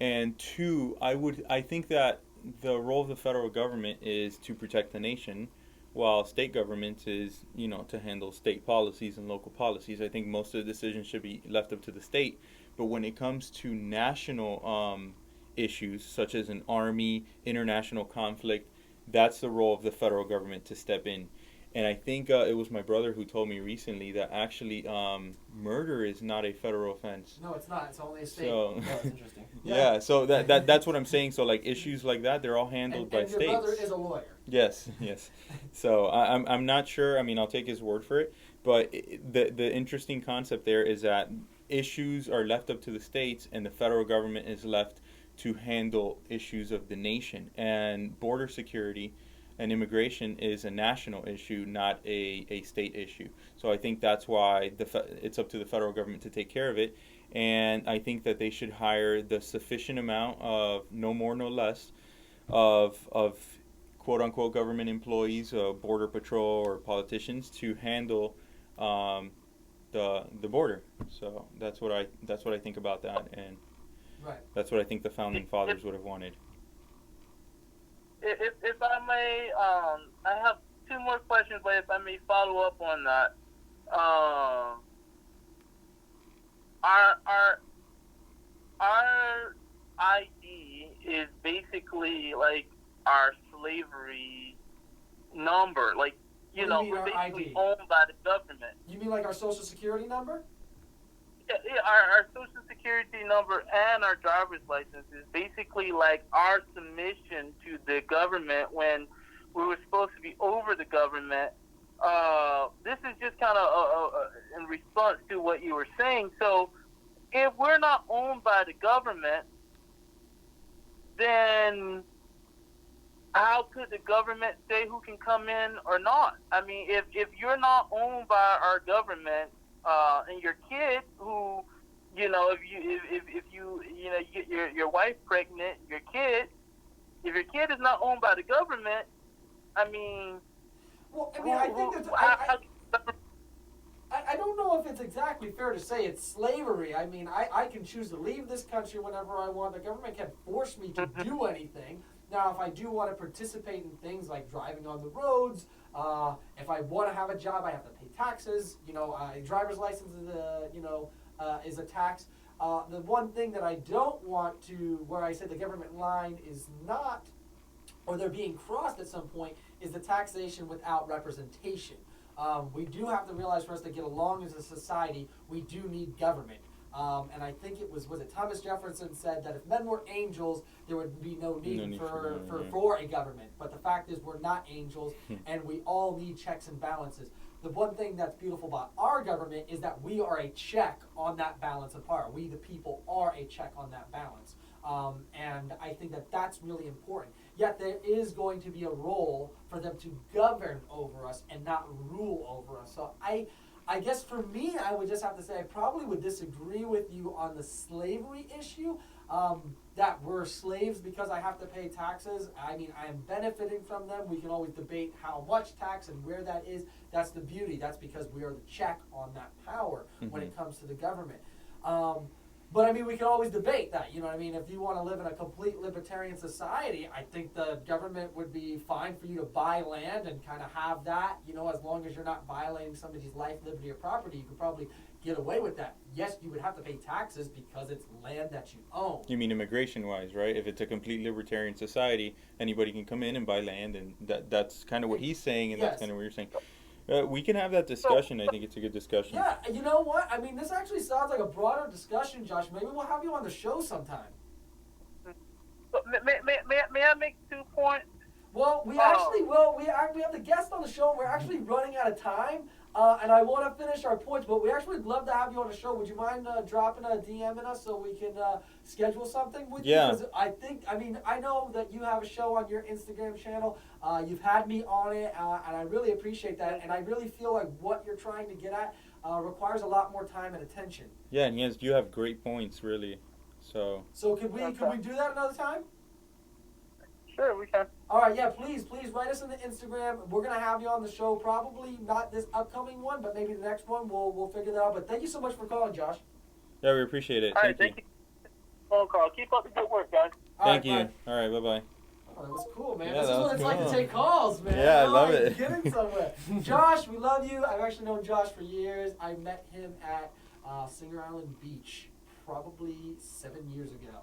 And two, I think that the role of the federal government is to protect the nation, while state government is, to handle state policies and local policies. I think most of the decisions should be left up to the state. But when it comes to national issues, such as an army, international conflict, that's the role of the federal government to step in. And I think it was my brother who told me recently that actually murder is not a federal offense. No, it's not. It's only a state. So, that's interesting. Yeah, so that's what I'm saying. So like issues like that, they're all handled by states. And your brother is a lawyer. Yes. So I'm not sure. I mean, I'll take his word for it. But the interesting concept there is that issues are left up to the states, and the federal government is left to handle issues of the nation. And border security and immigration is a national issue, not a state issue. So I think that's why it's up to the federal government to take care of it. And I think that they should hire the sufficient amount of, no more, no less, of quote-unquote government employees, border patrol or politicians, to handle the border. So that's what I think about that, and that's what I think the founding fathers would have wanted. If I may, I have two more questions, but if I may follow up on that, our ID is basically like our slavery number, like we're basically owned by the government. You mean like our social security number? Yeah, our social security number and our driver's license is basically like our submission to the government when we were supposed to be over the government. This is just kind of in response to what you were saying. So if we're not owned by the government, then how could the government say who can come in or not? I mean, if you're not owned by our government, and your kid, who, if you get your wife pregnant, if your kid is not owned by the government, I mean, I think that's, I don't know if it's exactly fair to say it's slavery. I mean, I can choose to leave this country whenever I want. The government can't force me to do anything. Now, if I do want to participate in things like driving on the roads, if I want to have a job, I have to pay taxes. A driver's license is a tax. The one thing that I don't want to, where I say the government line is not, or they're being crossed at some point, is the taxation without representation. We do have to realize, for us to get along as a society, we do need government. And I think it was it Thomas Jefferson said that if men were angels, there would be no need for a government. But the fact is, we're not angels, and we all need checks and balances. The one thing that's beautiful about our government is that we are a check on that balance of power. We, the people, are a check on that balance. And I think that that's really important. Yet there is going to be a role for them to govern over us and not rule over us. So I guess for me, I would just have to say I probably would disagree with you on the slavery issue, that we're slaves because I have to pay taxes. I mean, I am benefiting from them. We can always debate how much tax and where that is. That's the beauty. That's because we are the check on that power when it comes to the government. But I mean, we can always debate that. You know what I mean? If you want to live in a complete libertarian society, I think the government would be fine for you to buy land and kind of have that. You know, as long as you're not violating somebody's life, liberty, or property, you could probably get away with that. Yes, you would have to pay taxes because it's land that you own. You mean immigration-wise, right? If it's a complete libertarian society, anybody can come in and buy land, and that's kind of what he's saying, and Yes. that's kind of what you're saying. We can have that discussion. I think it's a good discussion. Yeah, you know what? I mean, this actually sounds like a broader discussion, Josh. Maybe we'll have you on the show sometime. May I make 2 points? Well, we actually will. We have the guest on the show, and we're actually running out of time. And I want to finish our points, but we actually would love to have you on the show. Would you mind dropping a DM in us so we can schedule something with you? Because I know that you have a show on your Instagram channel. You've had me on it, and I really appreciate that. And I really feel like what you're trying to get at requires a lot more time and attention. Yeah, and you have great points, really. So Could we do that another time? Sure, we can. All right, yeah, please write us on the Instagram. We're gonna have you on the show, probably not this upcoming one, but maybe the next one. We'll figure that out. But thank you so much for calling, Josh. yeah, we appreciate it. All right, thank you. Phone call. Keep up the good work, guys. Thank All you. right, bye. All right, bye-bye. Oh, that was cool, man. Yeah, This that is what was it's like to cool. take calls, man. Yeah, I love Like, it. Getting somewhere. Josh, we love you. I've actually known Josh for years. I met him at Singer Island Beach probably 7 years ago.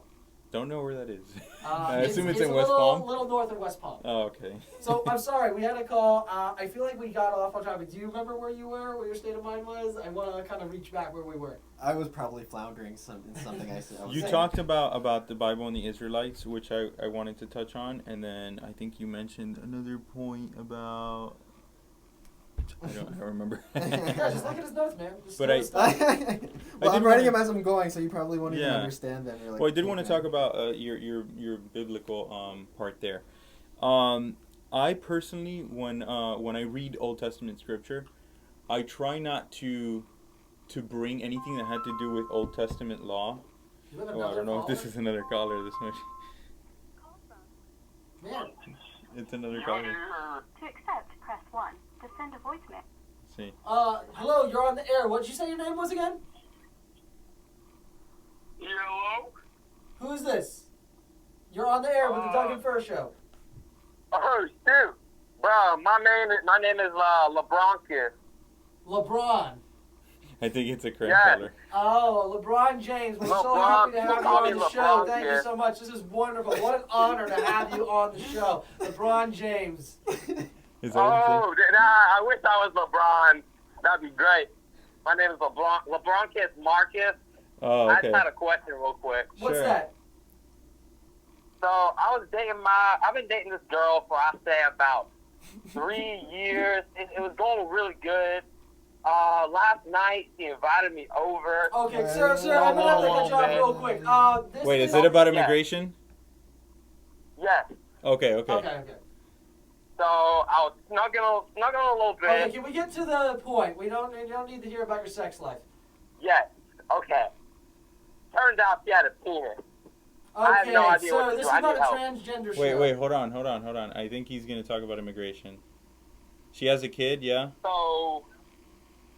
Don't know where that is. I assume it's in a West little, Palm. little north of West Palm. Oh, okay. So I'm sorry, we had a call. I feel like we got off on topic. Do you remember where you were? What your state of mind was? I want to kind of reach back where we were. I was probably floundering in something I said. You talked about the Bible and the Israelites, which I wanted to touch on, and then I think you mentioned another point about. I don't remember. Yeah, just look at his notes, man. Just But slow I- his stuff. Well, I'm did writing wanna- them as I'm going, so you probably won't even Yeah. understand them. You're like, Well, I did want to okay. talk about your biblical part there. I personally, when I read Old Testament scripture, I try not to bring anything that had to do with Old Testament law. You have Oh, I another don't know if caller? this is another caller. This much. Man, It's another caller. To accept, press 1. To send a voicemail. See. hello, you're on the air. What did you say your name was again? Hello? Who's this? You're on the air with the Doug and Fur Show. Oh, shoot. Bro, my name is LeBron. LeBron. I think it's a correct Yeah. caller. Oh, LeBron James. We're so LeBron, happy to have you call on me the show. LeBron, Thank you yeah. so much. This is wonderful. What an honor to have you on the show. LeBron James. Is that what you I wish I was LeBron. That'd be great. My name is LeBron. LeBron Kiss Marcus. said? Oh, I okay. just had a question real quick. What's Sure. that? So I've been dating this girl for, I say, about 3 years. It was going really good. Last night she invited me over. Okay, sir, I'm going to have to cut you off real quick. This Wait, is it about immigration? Yes. Okay. Okay. So I was snuggling a little bit. Okay, can we get to the point? We don't need to hear about your sex life. Yes. Okay. Turned out she had a penis. I have Okay, no idea sir, what to this do. is I not need a help. transgender show. Wait, hold on. I think he's going to talk about immigration. She has a kid, yeah? So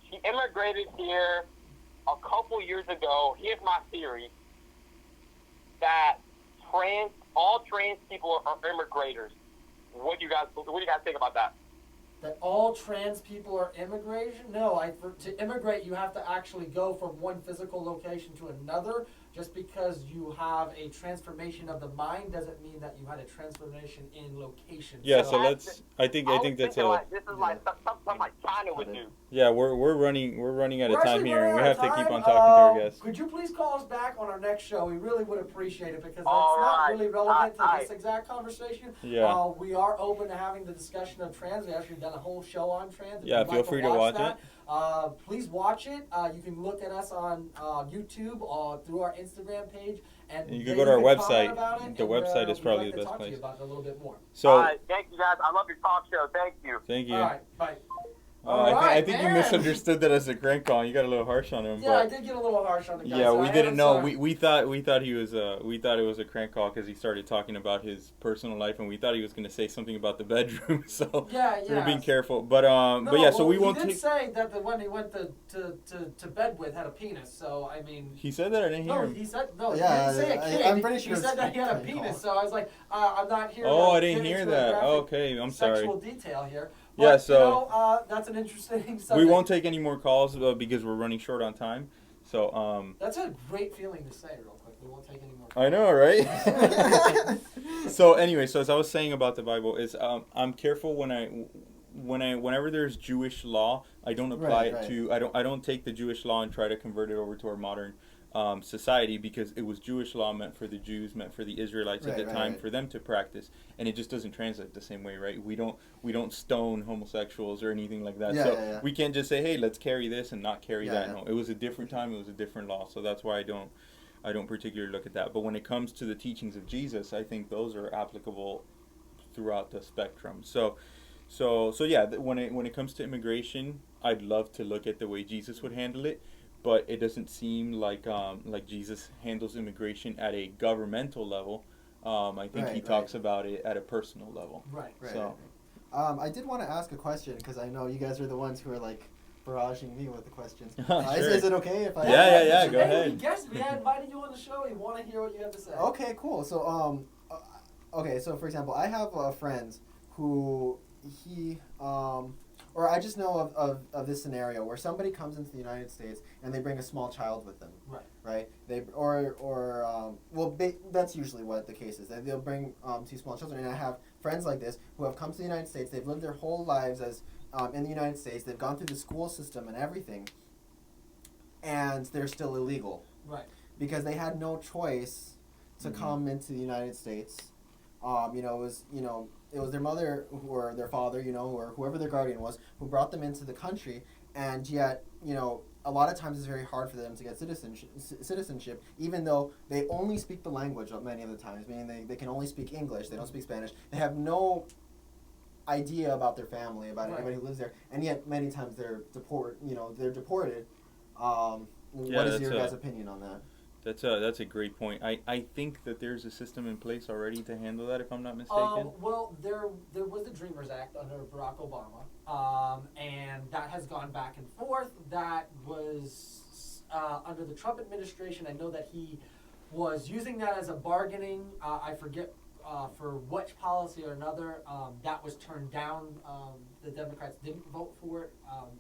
she immigrated here a couple years ago. Here's my theory: that all trans people are immigrators. What do you guys think about that? That all trans people are immigration? No, to immigrate you have to actually go from one physical location to another. Just because you have a transformation of the mind doesn't mean that you had a transformation in location. Yeah, so I let's. I think that's thinking a. like, this is like something like China would do. Yeah, we're running out of We're time actually here, and we running have out to of keep on time. talking to our guests. Could you please call us back on our next show? We really would appreciate it because that's All not right. really relevant to All this right. exact conversation. Yeah. We are open to having the discussion of trans. We've actually done a whole show on trans. If Yeah, you'd feel like free to watch that, please watch it. You can look at us on YouTube or through our Instagram page. And You can then go to our comment website. about it, The and, website is we'd probably like the to best talk to place. you about it a little bit more. So All right, thank you guys. I love your talk show. Thank you. thank you. All right, bye. I think you man. misunderstood that as a crank call. You got a little harsh on him. Yeah, I but did get a little harsh on the guy. yeah, so we I didn't am know. sorry. We thought he was we thought it was a crank call because he started talking about his personal life, and we thought he was going to say something about the bedroom. So Yeah, we were yeah. being careful. But No, but yeah, so well, we won't he did take. say that the one he went to bed with had a penis. So I mean. He said that I didn't hear No, him. he said no. Yeah, he didn't say a kid. I'm pretty sure he said that he had a it's penis. called. So I was like, I'm not here. Oh, to I didn't get hear into a that. graphic Okay, I'm sorry. Sexual detail here. Yeah, But, so- you know, that's an interesting subject. We won't take any more calls because we're running short on time. So That's a great feeling to say, real quick. We won't take any more calls. I know, right? So anyway, so as I was saying about the Bible, is I'm careful whenever there's Jewish law, I don't apply Right. it to I don't take the Jewish law and try to convert it over to our modern society, because it was Jewish law meant for the Jews, meant for the Israelites at the time, for them to practice, and it just doesn't translate the same way, right? We don't stone homosexuals or anything like that. So we can't just say, hey, let's carry this and not carry that. No, it was a different time, it was a different law. So that's why I don't particularly look at that. But when it comes to the teachings of Jesus, I think those are applicable throughout the spectrum. So yeah, when it comes to immigration, I'd love to look at the way Jesus would handle it, but it doesn't seem like Jesus handles immigration at a governmental level. I think he talks about it at a personal level. Right. So I did want to ask a question, because I know you guys are the ones who are like barraging me with the questions. Sure. Is it okay if I? Yeah, go Hey, ahead. we guessed we had invited you on the show. We want to hear what you have to say. Okay, cool. So okay. So for example, I have friends who or I just know of this scenario where somebody comes into the United States and they bring a small child with them. Right. They that's usually what the case is. They'll bring two small children, and I have friends like this who have come to the United States. They've lived their whole lives as in the United States. They've gone through the school system and everything, and they're still illegal. Right. Because they had no choice to come into the United States. It was their mother or their father, or whoever their guardian was, who brought them into the country, and yet, a lot of times it's very hard for them to get citizenship, even though they only speak the language many of the times, meaning they can only speak English, they don't speak Spanish, they have no idea about their family, about anybody who lives there, and yet many times they're deported. What is your guys' opinion on that? That's a great point. I think that there's a system in place already to handle that, if I'm not mistaken. Well, there was the Dreamers Act under Barack Obama, and that has gone back and forth. That was under the Trump administration. I know that he was using that as a bargaining. I forget for which policy or another. That was turned down. The Democrats didn't vote for it.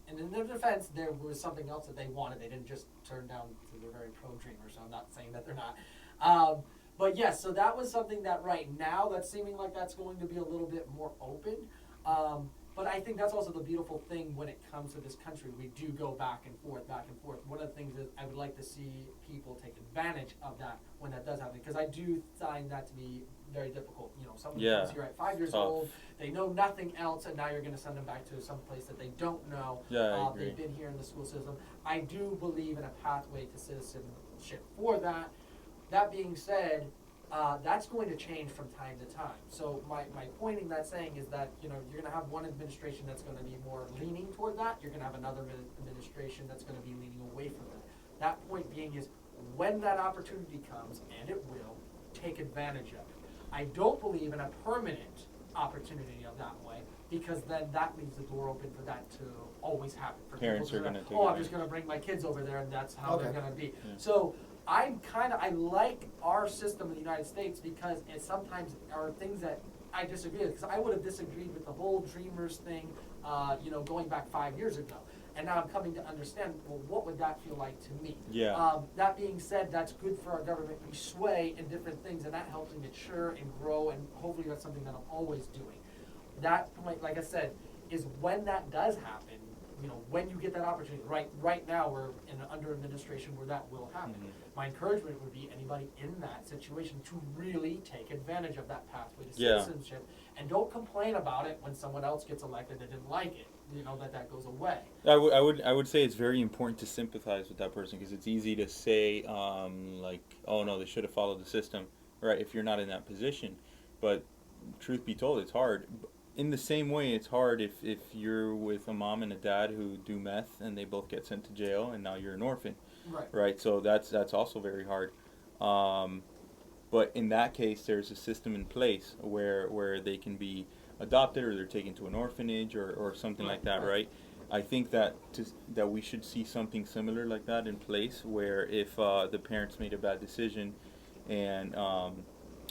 And in their defense, there was something else that they wanted. They didn't just turn down, because they're very pro-Dreamers, so I'm not saying that they're not. But yes, so that was something that right now that's seeming like that's going to be a little bit more open. But I think that's also the beautiful thing when it comes to this country. We do go back and forth, back and forth. One of the things that I would like to see people take advantage of that when that does happen, because I do find that to be very difficult. Someone comes here at 5 years old, they know nothing else, and now you're going to send them back to some place that they don't know. Yeah, I agree. They've been here in the school system. I do believe in a pathway to citizenship for that. That being said, that's going to change from time to time. So my point in that saying is that you're going to have one administration that's going to be more leaning toward that. You're going to have another administration that's going to be leaning away from that. That point being is when that opportunity comes, and it will, take advantage of it. I don't believe in a permanent opportunity of that way, because then that leaves the door open for that to always happen. For Parents people are going to take I'm just going to bring my kids over there, and that's how they're going to be. Yeah. So I like our system in the United States, because it sometimes are things that I disagree with, because I would have disagreed with the whole Dreamers thing, going back 5 years ago. And now I'm coming to understand, well, what would that feel like to me? Yeah. That being said, that's good for our government. We sway in different things, and that helps me mature and grow, and hopefully that's something that I'm always doing. That point, like I said, is when that does happen, when you get that opportunity. Right now, we're under administration where that will happen. Mm-hmm. My encouragement would be anybody in that situation to really take advantage of that pathway to Yeah. citizenship, and don't complain about it when someone else gets elected that didn't like it. That goes away. I would say it's very important to sympathize with that person, because it's easy to say oh no, they should have followed the system, right? If you're not in that position, but truth be told, it's hard. in the same way, it's hard if you're with a mom and a dad who do meth and they both get sent to jail and now you're an orphan, Right. right? So that's also very hard. But in that case, there's a system in place where they can be adopted or they're taken to an orphanage or something like that, right? I think that we should see something similar like that in place, where if the parents made a bad decision, and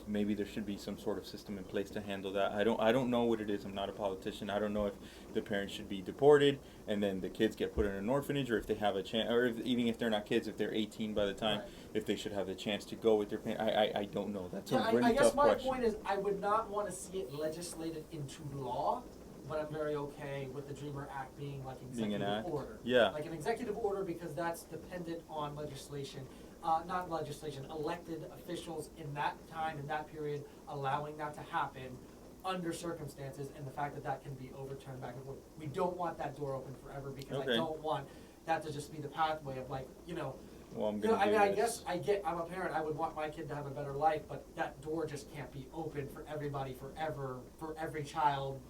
maybe there should be some sort of system in place to handle that. I don't know what it is. I'm not a politician. I don't know if the parents should be deported and then the kids get put in an orphanage, or if they have a chance, or even if they're not kids, if they're 18 by the time, if they should have the chance to go with their parents. I don't know. That's a really I guess tough my question. point is I would not want to see it legislated into law, but I'm very okay with the Dreamer Act being like Being an executive act? order. Yeah. Like an executive order, because that's dependent on legislation. Not legislation, elected officials in that time, in that period, allowing that to happen under circumstances, and the fact that that can be overturned back and forth. We don't want that door open forever, because Okay. I don't want that to just be the pathway of like, Well, I'm you gonna know, I do mean, I this. guess I'm a parent. I would want my kid to have a better life, but that door just can't be open for everybody forever, for every child.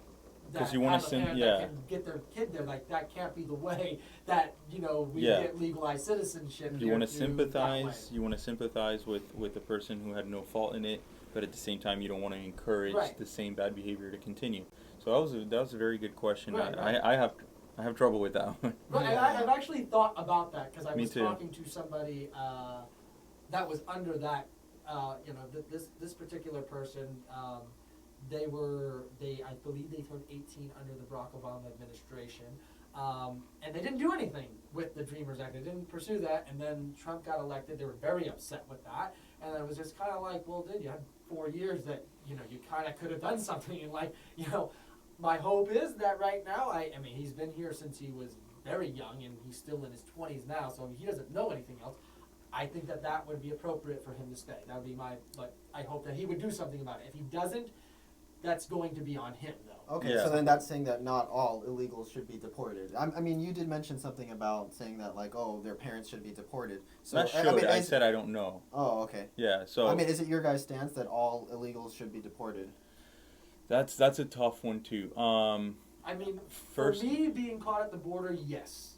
'Cause you wanna has a parent yeah. that can get their kid there. Like that can't be the way that we Yeah. get legalized citizenship. You here want to through that sympathize. way. You want to sympathize with the person who had no fault in it, but at the same time, you don't want to encourage Right. the same bad behavior to continue. So that was a very good question. Right, I have trouble with that one. Right, and I've actually thought about that, because I Me was too. talking to somebody that was under that. This particular person. I believe they turned 18 under the Barack Obama administration, and they didn't do anything with the Dreamers Act. They didn't pursue that, and then Trump got elected. They were very upset with that, and it was just kind of like, well, dude, you had 4 years that you kind of could have done something, and my hope is that right now, I mean, he's been here since he was very young, and he's still in his 20s now, so he doesn't know anything else. I think that would be appropriate for him to stay. That would be but I hope that he would do something about it. If he doesn't, that's going to be on him, though. Okay, Yeah. so then that's saying that not all illegals should be deported. I mean, you did mention something about saying that, like, oh, their parents should be deported. So Not sure. mean, I said I don't know. Oh, okay. Yeah. So I mean, is it your guys' stance that all illegals should be deported? that's a tough one too. I mean, First- for me, being caught at the border, yes.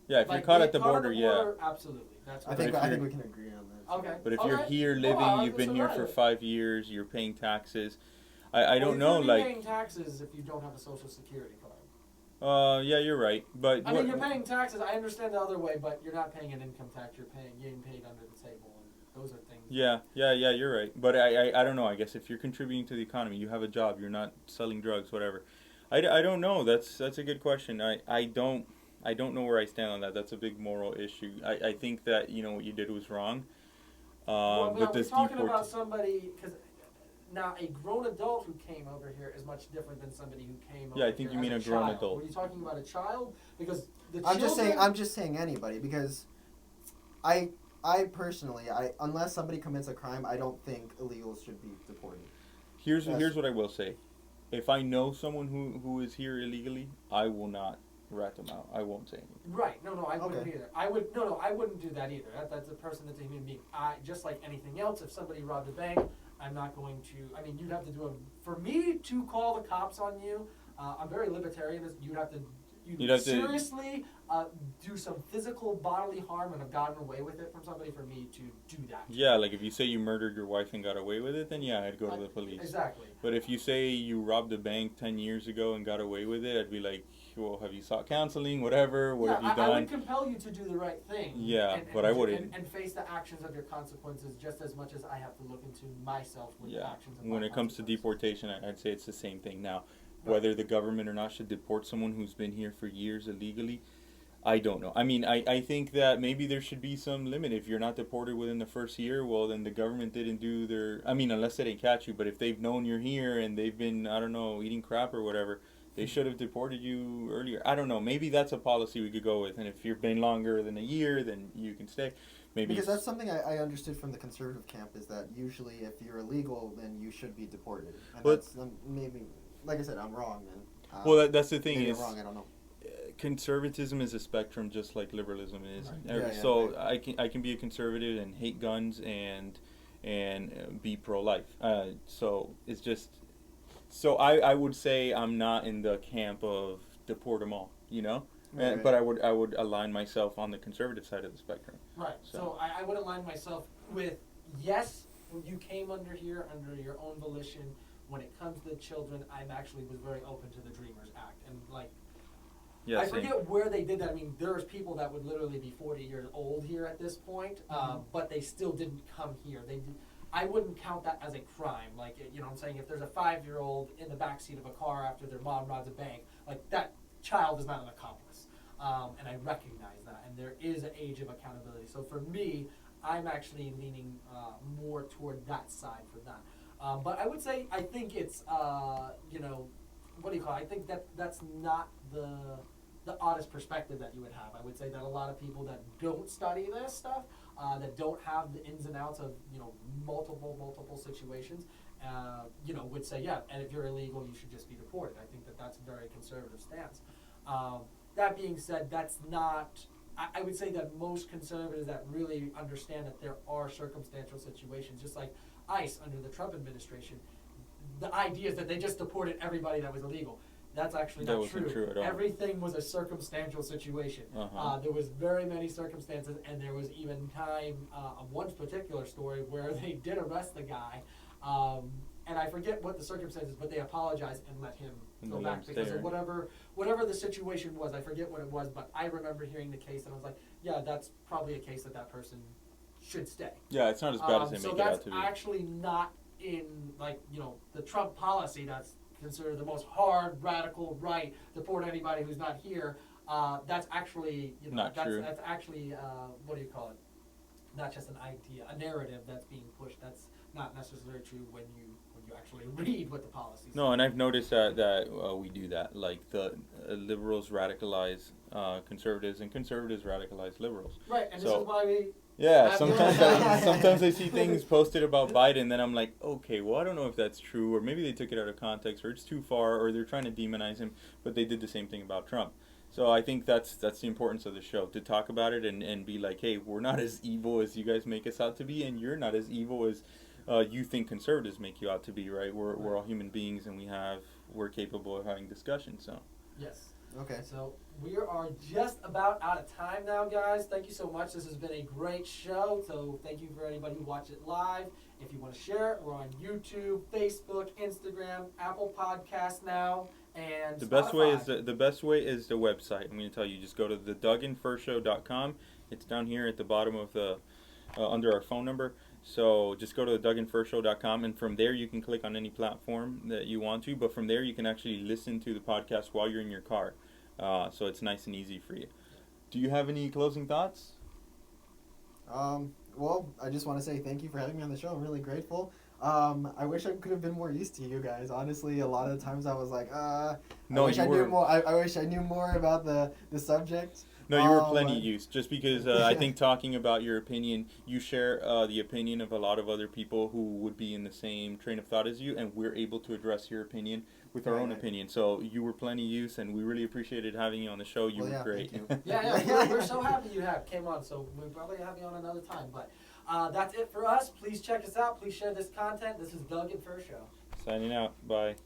Yeah, if Like, you're caught being at the border, yeah. absolutely. That's I what think if I think you're- we can agree on that. Okay. But if you're Okay. here No, living, I you've been was here right. for 5 years, you're paying taxes. I Well, don't you know, could be like. paying taxes if you don't have a social security card. Yeah, you're right. But I mean, you're paying taxes. I understand the other way, but you're not paying an income tax. You're getting paid under the table, and those are things. Yeah, you're right. But I don't know. I guess if you're contributing to the economy, you have a job, you're not selling drugs, whatever. I don't know. That's a good question. I don't know where I stand on that. That's a big moral issue. I think that what you did was wrong. Well, But we're this talking deport. about somebody, because now a grown adult who came over here is much different than somebody who came over Yeah, I think here you mean as a grown child. adult. Were you talking about a child? Because the I'm children... just saying anybody, because I personally, unless somebody commits a crime, I don't think illegals should be deported. Here's Yes. what I will say. If I know someone who is here illegally, I will not rat them out. I won't say anything. Right. No, I wouldn't Okay. either. I wouldn't do that either. That's a person that's a human being. Just like anything else, if somebody robbed a bank, I'm not going to, I mean, you'd have to do for me to call the cops on you, I'm very libertarian, you'd have to seriously do some physical bodily harm and have gotten away with it from somebody for me to do that. Yeah, like if you say you murdered your wife and got away with it, then yeah, I'd go to the police. Exactly. But if you say you robbed a bank 10 years ago and got away with it, I'd be like, well, have you sought counseling, whatever, what have you I done? would compel you to do the right thing. Yeah, but I wouldn't. And face the actions of your consequences just as much as I have to look into myself with the Yeah, actions of when my it comes to consequences. deportation, I'd say it's the same thing. Now, whether the government or not should deport someone who's been here for years illegally, I don't know. I mean, I think that maybe there should be some limit. If you're not deported within the first year, well, then the government didn't do their... I mean, unless they didn't catch you, but if they've known you're here and they've been, I don't know, eating crap or whatever, they should have deported you earlier. I don't know. Maybe that's a policy we could go with. And if you've been longer than a year, then you can stay. Maybe Because that's something I understood from the conservative camp, is that usually if you're illegal, then you should be deported. And But- that's maybe, like I said, I'm wrong, man. Well, that's the thing maybe is... I'm wrong, I don't know. Conservatism is a spectrum, just like liberalism is. Right. Yeah, So right. I can be a conservative and hate guns and be pro-life. So it's just So I would say I'm not in the camp of deport them all, you know? Right. But I would align myself on the conservative side of the spectrum. Right. So- So I would align myself with, yes, you came under here under your own volition. When it comes to children, I actually was very open to the Dreamers Act. And like, Yeah, I same. forget where they did that. I mean, there's people that would literally be 40 years old here at this point, but they still didn't come here. I wouldn't count that as a crime. Like, you know what I'm saying? If there's a 5-year-old in the backseat of a car after their mom robs a bank, like, that child is not an accomplice. And I recognize that. And there is an age of accountability. So for me, I'm actually leaning more toward that side for that. But I would say, I think it's, you know, what do you call it? I think that's not the oddest perspective that you would have. I would say that a lot of people that don't study this stuff, that don't have the ins and outs of, you know, multiple situations, you know, would say, yeah, and if you're illegal, you should just be deported. I think that's a very conservative stance. That being said, that's not, I would say that most conservatives that really understand that there are circumstantial situations, just like ICE under the Trump administration, the idea is that they just deported everybody that was illegal. That's actually That not wasn't true at all. Everything was a circumstantial situation. There was very many circumstances, and there was even time of one particular story where they did arrest the guy, and I forget what the circumstances, but they apologized and let him go back because of whatever the situation was. I forget what it was, but I remember hearing the case, and I was like, yeah, that's probably a case that person should stay. Yeah, it's not as bad as they make it out to be. So that's actually not in, like, you know, the Trump policy that's considered the most hard, radical right, deport anybody who's not here. That's actually, you know, Not true. that's actually, what do you call it? Not just an idea, a narrative that's being pushed. That's not necessarily true when you actually read what the policy says. No, and I've noticed that we do that. Like the liberals radicalize conservatives, and conservatives radicalize liberals. Right, and So- this is why we. Yeah, have sometimes the- sometimes I see things posted about Biden, then I'm like, okay, well, I don't know if that's true, or maybe they took it out of context, or it's too far, or they're trying to demonize him, but they did the same thing about Trump. So I think that's the importance of the show, to talk about it and be like, hey, we're not as evil as you guys make us out to be, and you're not as evil as you think conservatives make you out to be, right? We're all human beings, and we're capable of having discussions. So Yes. Okay. So we are just about out of time now, guys. Thank you so much. This has been a great show. So thank you for anybody who watched it live. If you want to share it, we're on YouTube, Facebook, Instagram, Apple Podcasts now, and the Spotify. best way is the website. I'm going to tell you, just go to thedugandfirstshow.com. It's down here at the bottom of the under our phone number. So just go to thedugandfirstshow.com, and from there you can click on any platform that you want to. But from there you can actually listen to the podcast while you're in your car. So it's nice and easy for you. Do you have any closing thoughts? Well, I just want to say thank you for having me on the show. I'm really grateful. I wish I could have been more used to you guys. Honestly, a lot of the times I was like, No, I wish you I were- knew more. I wish I knew more about the subject. No, you were plenty used. Just because I think talking about your opinion, you share the opinion of a lot of other people who would be in the same train of thought as you, and we're able to address your opinion with our own Right. opinion. So you were plenty used, and we really appreciated having you on the show. You Well, were yeah, great. thank you. Yeah, we're so happy you came on. So we'll probably have you on another time. But that's it for us. Please check us out. Please share this content. This is Doug and Fur Show. Signing out. Bye.